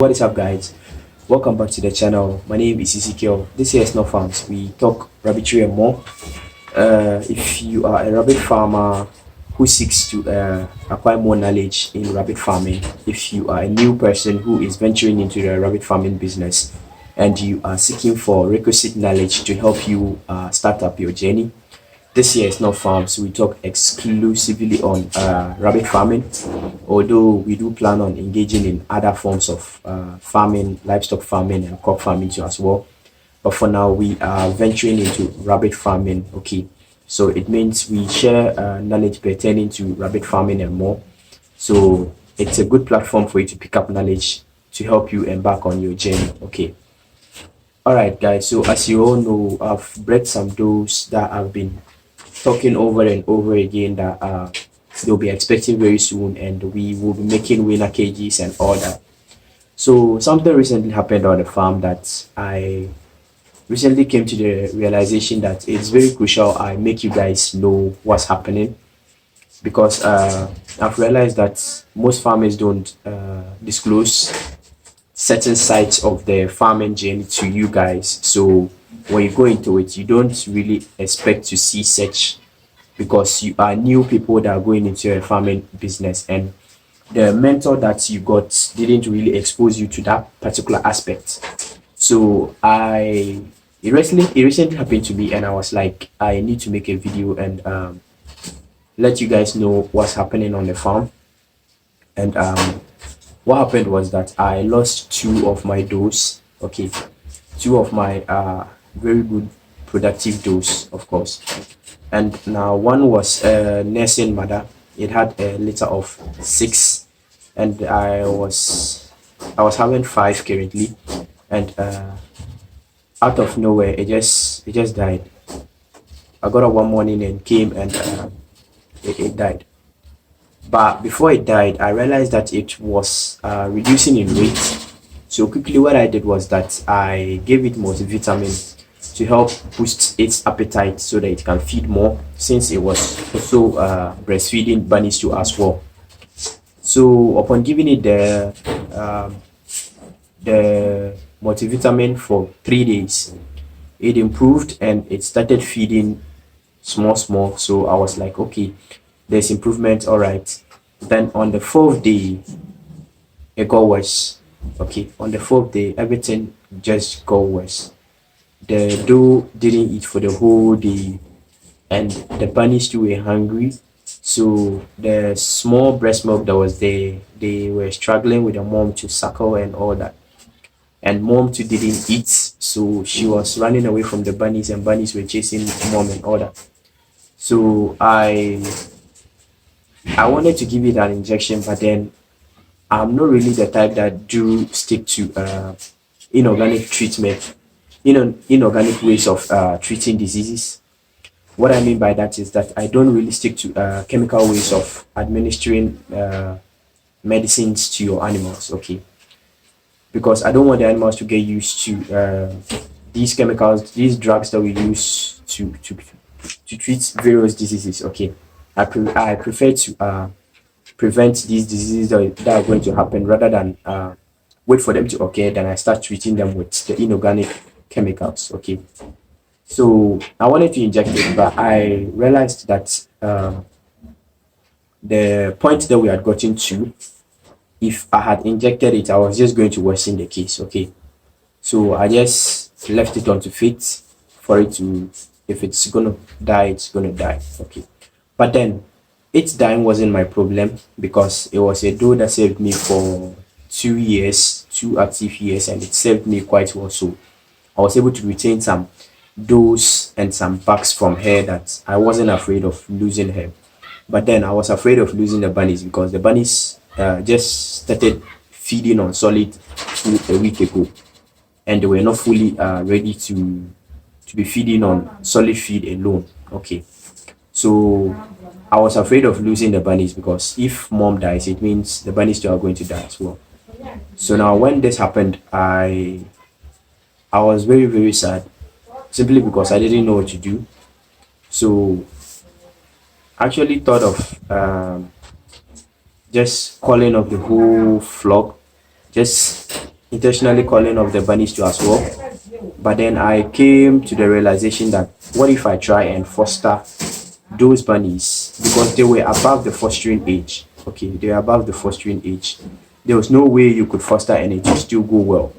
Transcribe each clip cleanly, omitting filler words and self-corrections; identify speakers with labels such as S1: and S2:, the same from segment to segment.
S1: What is up, guys? Welcome back to the channel. My name is Ezekiel. This here is not farms. We talk rabbitry and more. If you are a rabbit farmer who seeks to acquire more knowledge in rabbit farming, if you are a new person who is venturing into the rabbit farming business and you are seeking for requisite knowledge to help you start up your journey, this year is not farms. We talk exclusively on rabbit farming, although we do plan on engaging in other forms of farming, livestock farming, and crop farming too as well. But for now, we are venturing into rabbit farming. Okay, so it means we share knowledge pertaining to rabbit farming and more. So it's a good platform for you to pick up knowledge to help you embark on your journey. Okay. All right, guys. So as you all know, I've bred some does that have been talking over and over again that they'll be expecting very soon, and we will be making winner cages and all that. So something recently happened on the farm that I recently came to the realization that it's very crucial I make you guys know what's happening, because I've realized that most farmers don't disclose certain sides of the farming journey to you guys. So when you go into it, you don't really expect to see such, because you are new people that are going into a farming business, and the mentor that you got didn't really expose you to that particular aspect. So it recently happened to me, and I was like, I need to make a video and let you guys know what's happening on the farm. And what happened was that I lost two of my does. Okay, two of my very good productive does, of course. And now one was a nursing mother. It had a litter of 6, and I was having 5 currently, and out of nowhere it just died. I got up one morning and came, and it died. But before it died, I realized that it was reducing in weight. So quickly, what I did was that I gave it multivitamin to help boost its appetite so that it can feed more, since it was also breastfeeding bunnies too as well. So upon giving it the multivitamin for 3 days, it improved and it started feeding small. So I was like, okay, there's improvement, all right. Then on the 4th day, it got worse. Okay, on the 4th day, everything just got worse. The doe didn't eat for the whole day, and the bunnies too were hungry. So the small breast milk that was there, they were struggling with the mom to suckle and all that. And mom too didn't eat, so she was running away from the bunnies, and bunnies were chasing mom and all that. So I wanted to give it an injection, but then I'm not really the type that do stick to inorganic treatment, inorganic ways of treating diseases. What I mean by that is that I don't really stick to chemical ways of administering medicines to your animals. Okay, because I don't want the animals to get used to these chemicals, these drugs that we use to treat various diseases. Okay, I prefer to prevent these diseases that are going to happen, rather than wait for them to occur, then I start treating them with the inorganic chemicals. Okay, so I wanted to inject it, but I realized that the point that we had gotten to, if I had injected it, I was just going to worsen the case. Okay, so I just left it on to fate for it to, if it's gonna die, it's gonna die. Okay, but then its dying wasn't my problem, because it was a doe that saved me for 2 years, 2 active years, and it served me quite well. So I was able to retain some does and some bucks from her, that I wasn't afraid of losing her. But then I was afraid of losing the bunnies, because the bunnies just started feeding on solid food a week ago, and they were not fully ready to be feeding on solid feed alone. Okay, so I was afraid of losing the bunnies, because if mom dies, it means the bunnies too are going to die as well. So now when this happened, I was very sad, simply because I didn't know what to do. So I actually thought of just calling off the whole flock, just intentionally calling off the bunnies too as well. But then I came to the realization that what if I try and foster those bunnies, because they were above the fostering age. Okay, they were above the fostering age. There was no way you could foster and it would still go well.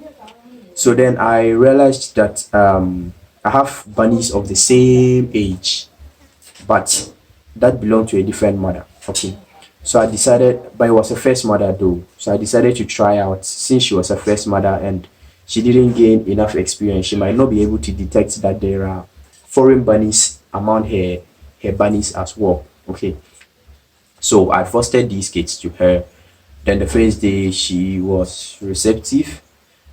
S1: So then I realized that I have bunnies of the same age, but that belonged to a different mother. Okay. So I decided, but it was a first mother though. So I decided to try out since she was a first mother and she didn't gain enough experience. She might not be able to detect that there are foreign bunnies among her bunnies as well. Okay. So I fostered these kids to her. Then the first day she was receptive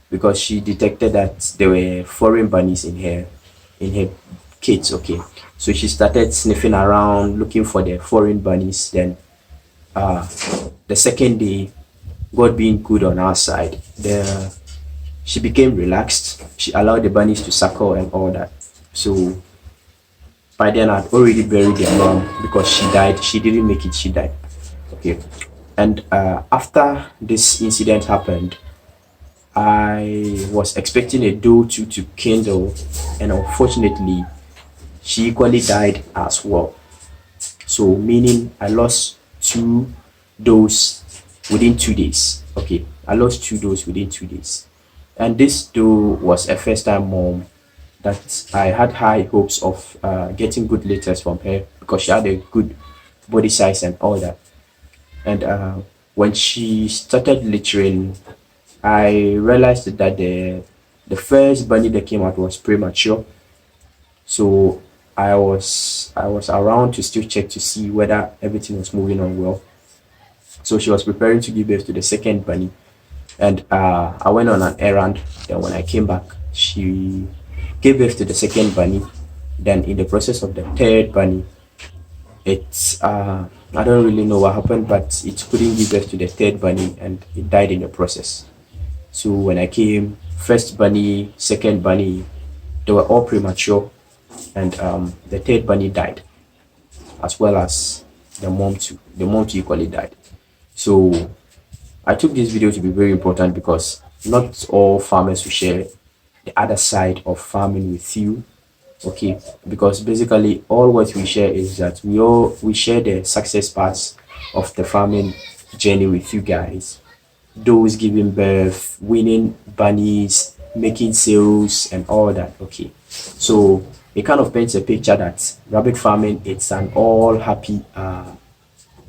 S1: because she detected that there were foreign bunnies in her kids. Okay, so she started sniffing around looking for the foreign bunnies. Then the second day, God being good on our side, she became relaxed. She allowed the bunnies to suckle and all that. So by then I'd already buried their mom because she died. She didn't make it. She died. Okay, and after this incident happened, I was expecting a doe to kindle, and unfortunately, she equally died as well. So, meaning I lost two does within 2 days. Okay, I lost two does within 2 days, and this doe was a first-time mom that I had high hopes of getting good litters from her because she had a good body size and all that. And when she started littering, I realized that the first bunny that came out was premature. So I was around to still check to see whether everything was moving on well. So she was preparing to give birth to the second bunny, and I went on an errand. Then when I came back, she gave birth to the second bunny. Then in the process of the third bunny, it's I don't really know what happened, but it couldn't give birth to the third bunny, and it died in the process. So when I came, first bunny, second bunny, they were all premature, and the third bunny died, as well as the mom too. The mom too equally died. So I took this video to be very important because not all farmers will share the other side of farming with you. Okay, because basically all what we share is that we share the success parts of the farming journey with you guys, those giving birth, winning bunnies, making sales, and all that. Okay, so it kind of paints a picture that rabbit farming it's an all happy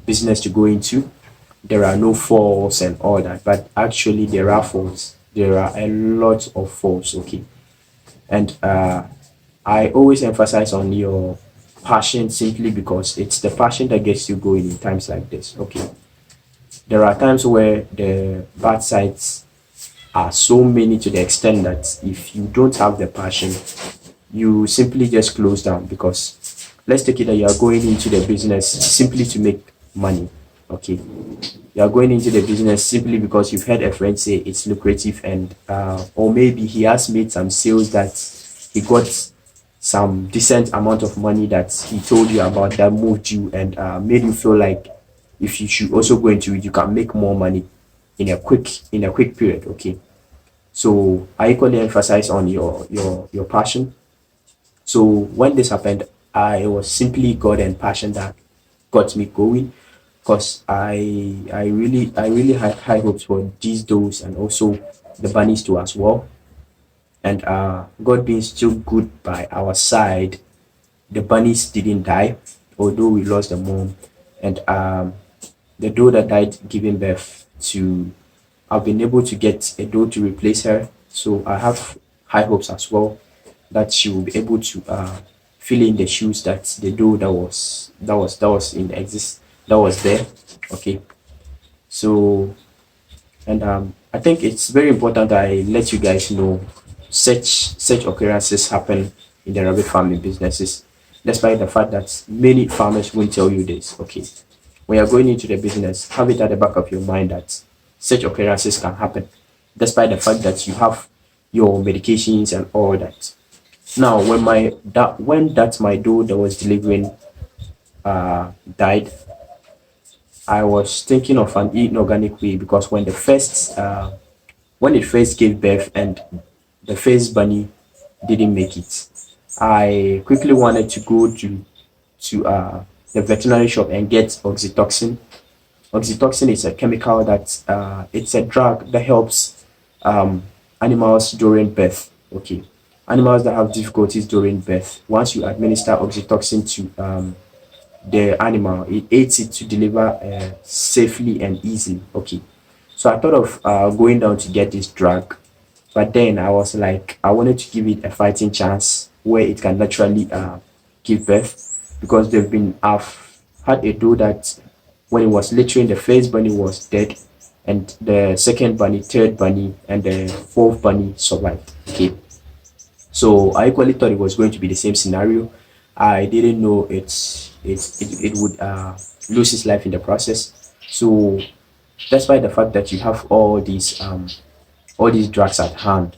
S1: business to go into. There are no falls and all that, but actually there are falls. There are a lot of falls. Okay, and I always emphasize on your passion simply because it's the passion that gets you going in times like this. Okay, there are times where the bad sides are so many to the extent that if you don't have the passion, you simply just close down because let's take it that you are going into the business simply to make money. Okay, you are going into the business simply because you've heard a friend say it's lucrative, and or maybe he has made some sales that he got some decent amount of money that he told you about that moved you and made you feel like if you should also go into it, you can make more money in a quick period. Okay, so I equally emphasize on your passion. So when this happened, I was simply God and passion that got me going because I really had high hopes for these doors and also the bunnies too as well. And God being still good by our side, the bunnies didn't die, although we lost the mom. And the doe that died giving birth to, I've been able to get a doe to replace her. So I have high hopes as well that she will be able to fill in the shoes that the doe that was in exist that was there. Okay, so and I think it's very important that I let you guys know such occurrences happen in the rabbit farming businesses, despite the fact that many farmers won't tell you this. Okay, when you're going into the business, have it at the back of your mind that such occurrences can happen, despite the fact that you have your medications and all that. Now, when that my doe that was delivering died, I was thinking of an inorganic way because when the first when it first gave birth and the first bunny didn't make it, I quickly wanted to go to the veterinary shop and get oxytocin. Oxytocin is a chemical that it's a drug that helps um, animals during birth. Okay, animals that have difficulties during birth. Once you administer oxytocin to the animal, it aids it to deliver safely and easily. Okay, so I thought of going down to get this drug, but then I was like, I wanted to give it a fighting chance where it can naturally give birth, because I've had a doe that when it was littering, the first bunny was dead, and the second bunny, third bunny, and the fourth bunny survived. Okay, so I equally thought it was going to be the same scenario. I didn't know it would lose its life in the process. So despite the fact that you have all these drugs at hand,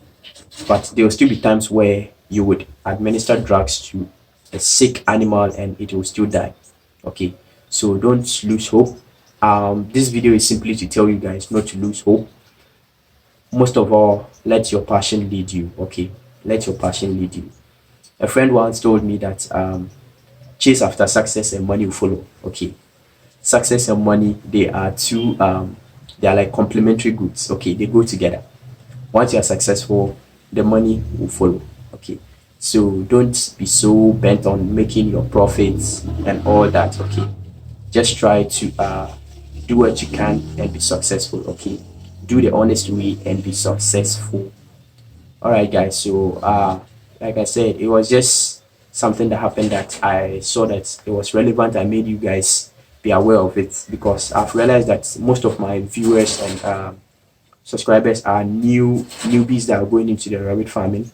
S1: but there will still be times where you would administer drugs to a sick animal and it will still die. Okay, so don't lose hope. This video is simply to tell you guys not to lose hope. Most of all, let your passion lead you. Okay, let your passion lead you. A friend once told me that chase after success and money will follow. Okay, success and money, they are like complementary goods. Okay, they go together. Once you are successful, the money will follow. Okay, so don't be so bent on making your profits and all that. Okay, just try to do what you can and be successful. Okay, do the honest way and be successful. All right, guys, so like I said, it was just something that happened that I saw that it was relevant. I made you guys be aware of it because I've realized that most of my viewers and subscribers are newbies that are going into the rabbit farming,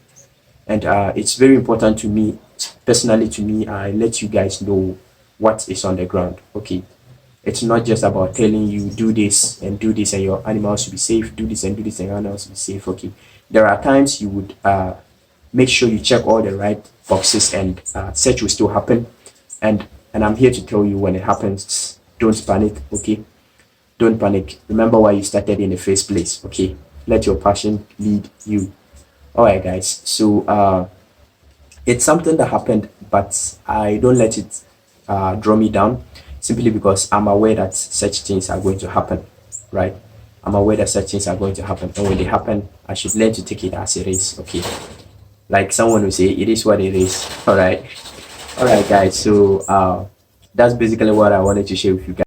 S1: and it's very important to me personally. To me, I let you guys know what is on the ground. Okay, it's not just about telling you do this and do this and your animals should be safe, do this and do this and your animals should be safe. Okay, there are times you would make sure you check all the right boxes, and search will still happen, and I'm here to tell you when it happens, don't panic. Okay, don't panic. Remember why you started in the first place. Okay, let your passion lead you. All right, guys, so it's something that happened, but I don't let it draw me down, simply because I'm aware that such things are going to happen, right? I'm aware that such things are going to happen, and when they happen, I should learn to take it as it is. Okay, like someone will say, it is what it is. All right, guys, so that's basically what I wanted to share with you guys.